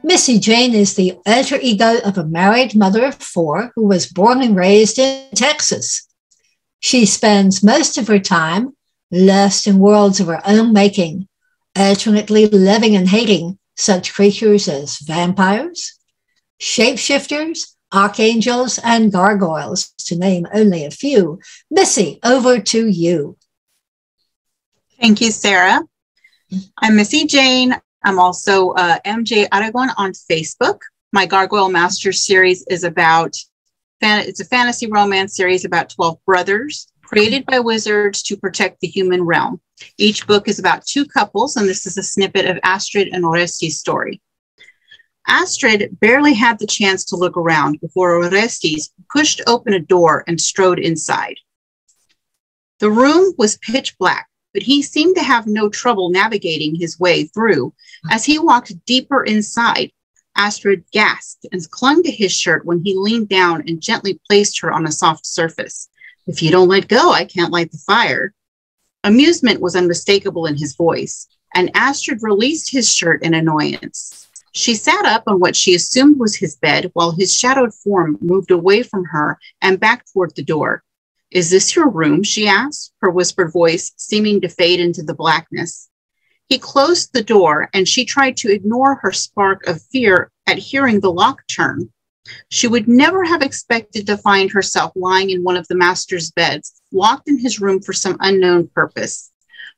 Missy Jane is the alter ego of a married mother of four who was born and raised in Texas. She spends most of her time lost in worlds of her own making, alternately loving and hating such creatures as vampires, shapeshifters, archangels, and gargoyles, to name only a few. Missy, over to you. Thank you, Sarah. I'm Missy Jane. I'm also MJ Aragon on Facebook. My Gargoyle Masters series is it's a fantasy romance series about 12 brothers created by wizards to protect the human realm. Each book is about two couples, and this is a snippet of Astrid and Orestes' story. Astrid barely had the chance to look around before Orestes pushed open a door and strode inside. The room was pitch black, but he seemed to have no trouble navigating his way through. As he walked deeper inside, Astrid gasped and clung to his shirt when he leaned down and gently placed her on a soft surface. "If you don't let go, I can't light the fire." Amusement was unmistakable in his voice, and Astrid released his shirt in annoyance. She sat up on what she assumed was his bed while his shadowed form moved away from her and back toward the door. "Is this your room?" she asked, her whispered voice seeming to fade into the blackness. He closed the door, and she tried to ignore her spark of fear at hearing the lock turn. She would never have expected to find herself lying in one of the master's beds, locked in his room for some unknown purpose.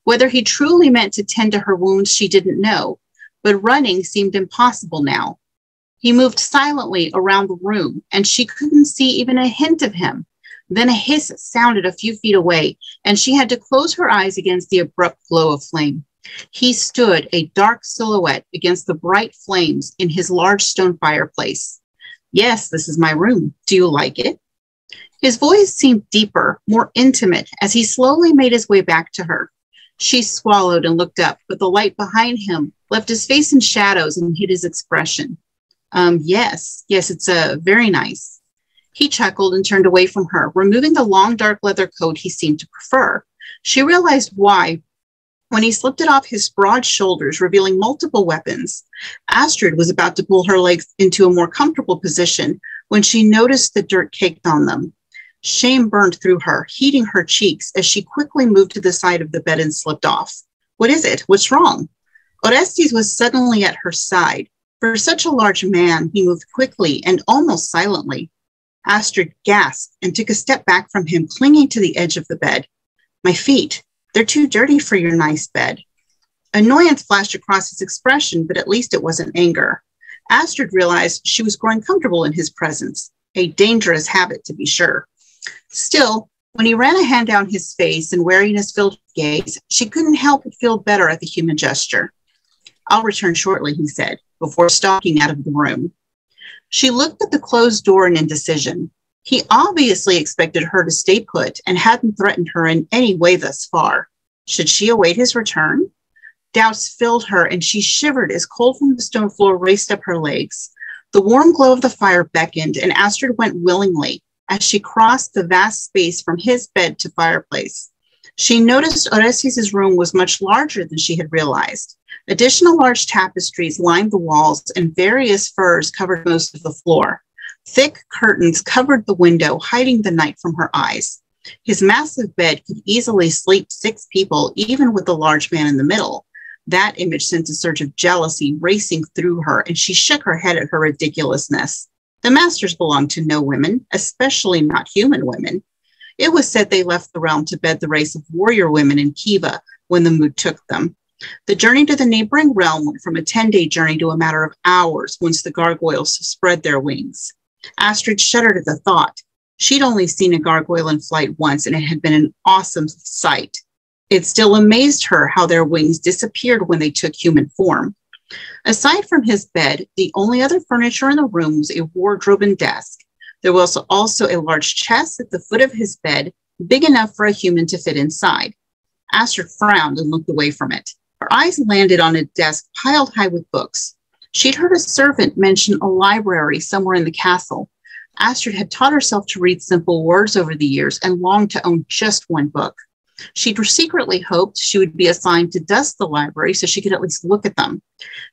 Whether he truly meant to tend to her wounds, she didn't know, but running seemed impossible now. He moved silently around the room, and she couldn't see even a hint of him. Then a hiss sounded a few feet away, and she had to close her eyes against the abrupt glow of flame. He stood, a dark silhouette, against the bright flames in his large stone fireplace. "Yes, this is my room. Do you like it?" His voice seemed deeper, more intimate, as he slowly made his way back to her. She swallowed and looked up, but the light behind him left his face in shadows and hid his expression. Yes, it's very nice." He chuckled and turned away from her, removing the long dark leather coat he seemed to prefer. She realized why when he slipped it off his broad shoulders, revealing multiple weapons. Astrid was about to pull her legs into a more comfortable position when she noticed the dirt caked on them. Shame burned through her, heating her cheeks as she quickly moved to the side of the bed and slipped off. "What is it? What's wrong?" Orestes was suddenly at her side. For such a large man, he moved quickly and almost silently. Astrid gasped and took a step back from him, clinging to the edge of the bed. "My feet. They're too dirty for your nice bed." Annoyance flashed across his expression, but at least it wasn't anger. Astrid realized she was growing comfortable in his presence, a dangerous habit to be sure. Still, when he ran a hand down his face and wariness filled his gaze, she couldn't help but feel better at the human gesture. "I'll return shortly," he said, before stalking out of the room. She looked at the closed door in indecision. He obviously expected her to stay put and hadn't threatened her in any way thus far. Should she await his return? Doubts filled her, and she shivered as cold from the stone floor raced up her legs. The warm glow of the fire beckoned, and Astrid went willingly as she crossed the vast space from his bed to fireplace. She noticed Orestes' room was much larger than she had realized. Additional large tapestries lined the walls, and various furs covered most of the floor. Thick curtains covered the window, hiding the night from her eyes. His massive bed could easily sleep 6 people, even with the large man in the middle. That image sent a surge of jealousy racing through her, and she shook her head at her ridiculousness. The masters belonged to no women, especially not human women. It was said they left the realm to bed the race of warrior women in Kiva when the mood took them. The journey to the neighboring realm went from a 10-day journey to a matter of hours once the gargoyles spread their wings. Astrid shuddered at the thought. She'd only seen a gargoyle in flight once, and it had been an awesome sight. It still amazed her how their wings disappeared when they took human form. Aside from his bed, the only other furniture in the room was a wardrobe and desk. There was also a large chest at the foot of his bed, big enough for a human to fit inside. Astrid frowned and looked away from it. Her eyes landed on a desk piled high with books. She'd heard a servant mention a library somewhere in the castle. Astrid had taught herself to read simple words over the years and longed to own just one book. She secretly hoped she would be assigned to dust the library so she could at least look at them.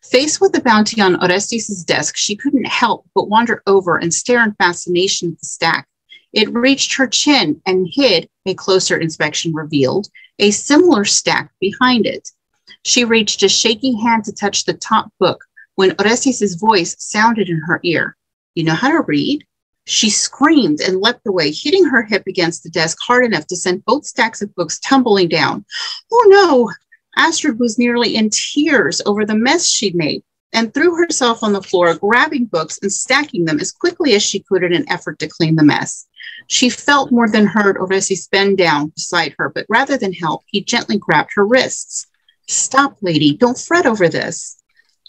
Faced with the bounty on Orestes' desk, she couldn't help but wander over and stare in fascination at the stack. It reached her chin and hid, a closer inspection revealed, a similar stack behind it. She reached a shaking hand to touch the top book when Orestes' voice sounded in her ear. "You know how to read?" She screamed and leapt away, hitting her hip against the desk hard enough to send both stacks of books tumbling down. "Oh no!" Astrid was nearly in tears over the mess she'd made and threw herself on the floor, grabbing books and stacking them as quickly as she could in an effort to clean the mess. She felt more than heard Orestes bend down beside her, but rather than help, he gently grabbed her wrists. "Stop, lady. Don't fret over this."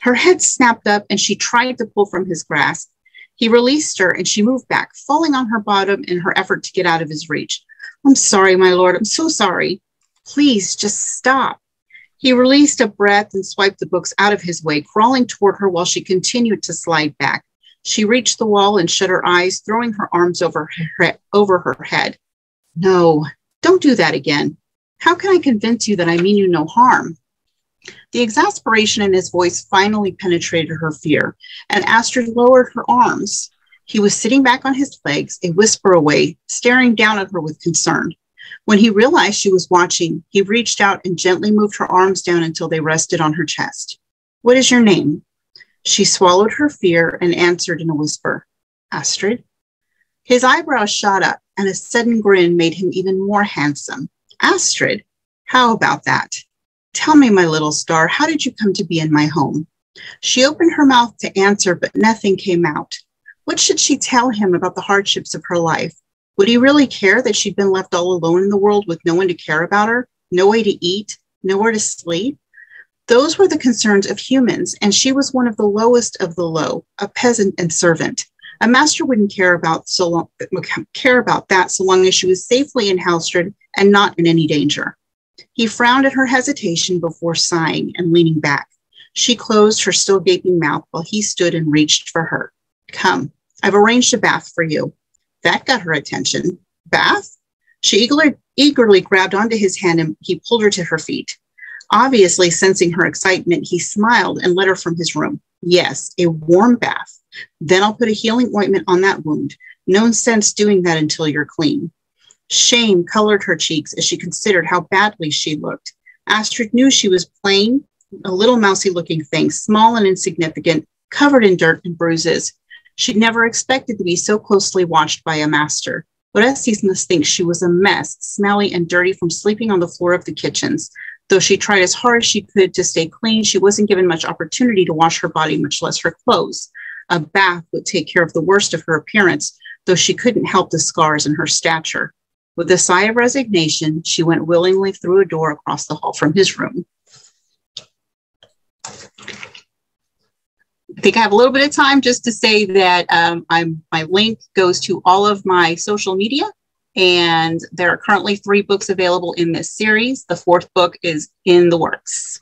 Her head snapped up and she tried to pull from his grasp. He released her and she moved back, falling on her bottom in her effort to get out of his reach. "I'm sorry, my lord. I'm so sorry. Please just stop." He released a breath and swiped the books out of his way, crawling toward her while she continued to slide back. She reached the wall and shut her eyes, throwing her arms over her head. "No, don't do that again. How can I convince you that I mean you no harm?" The exasperation in his voice finally penetrated her fear, and Astrid lowered her arms. He was sitting back on his legs, a whisper away, staring down at her with concern. When he realized she was watching, he reached out and gently moved her arms down until they rested on her chest. "What is your name?" She swallowed her fear and answered in a whisper, "Astrid." His eyebrows shot up, and a sudden grin made him even more handsome. "Astrid, how about that? Tell me, my little star, how did you come to be in my home?" She opened her mouth to answer, but nothing came out. What should she tell him about the hardships of her life? Would he really care that she'd been left all alone in the world with no one to care about her, no way to eat, nowhere to sleep? Those were the concerns of humans, and she was one of the lowest of the low, a peasant and servant. A master wouldn't care about that so long as she was safely in Halstrad and not in any danger. He frowned at her hesitation before sighing and leaning back. She closed her still gaping mouth while he stood and reached for her. "Come, I've arranged a bath for you." That got her attention. "Bath?" She eagerly grabbed onto his hand and he pulled her to her feet. Obviously sensing her excitement, he smiled and led her from his room. "Yes, a warm bath. Then I'll put a healing ointment on that wound. No sense doing that until you're clean." Shame colored her cheeks as she considered how badly she looked. Astrid knew she was plain, a little mousy-looking thing, small and insignificant, covered in dirt and bruises. She'd never expected to be so closely watched by a master. Orestes must think she was a mess, smelly and dirty from sleeping on the floor of the kitchens. Though she tried as hard as she could to stay clean, she wasn't given much opportunity to wash her body, much less her clothes. A bath would take care of the worst of her appearance, though she couldn't help the scars in her stature. With a sigh of resignation, she went willingly through a door across the hall from his room. I think I have a little bit of time just to say that my link goes to all of my social media, and there are currently 3 books available in this series. The 4th book is in the works.